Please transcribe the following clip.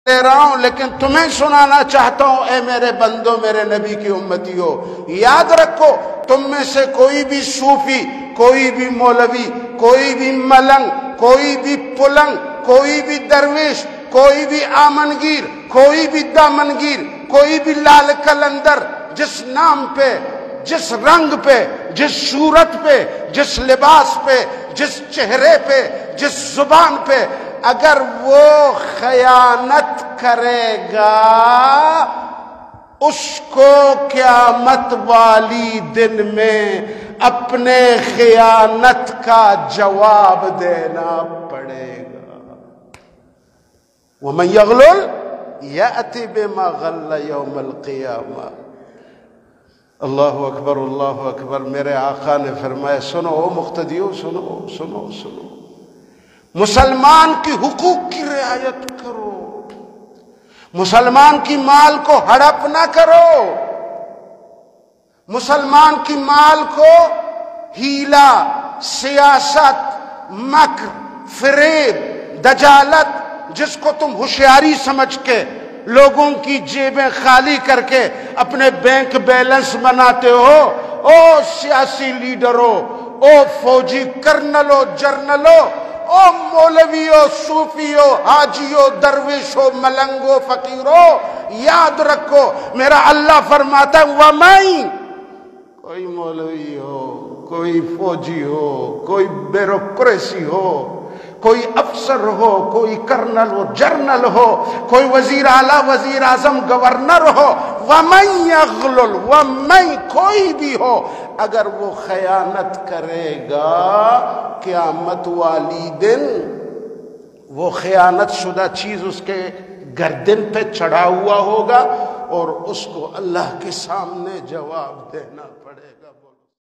دے رہا ہوں لیکن تمہیں سنانا چاہتا ہوں اے میرے بندوں، میرے نبی کی امتیوں، یاد رکھو تم میں سے کوئی بھی صوفی، کوئی بھی مولوی، کوئی بھی ملنگ، کوئی بھی پلنگ، کوئی بھی درویش، کوئی بھی آمنگیر، کوئی بھی دامنگیر، کوئی بھی لال قلندر، جس نام پہ، جس رنگ پہ، جس صورت پہ، جس لباس پہ، جس چہرے پہ، جس زبان پہ اگر وہ خیانت کرے گا اس کو قیامت والی دن میں اپنے خیانت کا جواب دینا پڑے گا۔ وَمَن يَغْلُلْ يَأْتِ بِمَا غَلَّ يَوْمَ الْقِيَامَةِ۔ اللہ اکبر، اللہ اکبر۔ میرے آقا نے فرمایا سنو او مقتدیو، سنو سنو سنو، مسلمان کی حقوق کی رعایت کرو، مسلمان کی مال کو ہڑپ نہ کرو، مسلمان کی مال کو ہیلا، سیاست، مکر، فریب، دجالت، جس کو تم ہوشیاری سمجھ کے لوگوں کی جیبیں خالی کر کے اپنے بینک بیلنس بناتے ہو، او سیاسی لیڈروں، او فوجی کرنلوں، جرنلوں، او مولویوں، صوفیوں، حاجیوں، درویشوں، ملنگوں، فقیروں، یاد رکھو میرا اللہ فرماتا ہے وَمَن، کوئی مولوی ہو، کوئی فوجی ہو، کوئی بیوروکریسی ہو، کوئی افسر ہو، کوئی کرنل ہو، جرنل ہو، کوئی وزیر اعلیٰ، وزیر اعظم، گورنر ہو، وَمَن يَغْلُلْ، وَمَن کوئی بھی ہو اگر وہ خیانت کرے گا قیامت والی دن وہ خیانت شدہ چیز اس کے گردن پہ چڑھا ہوا ہوگا اور اس کو اللہ کے سامنے جواب دینا پڑے گا۔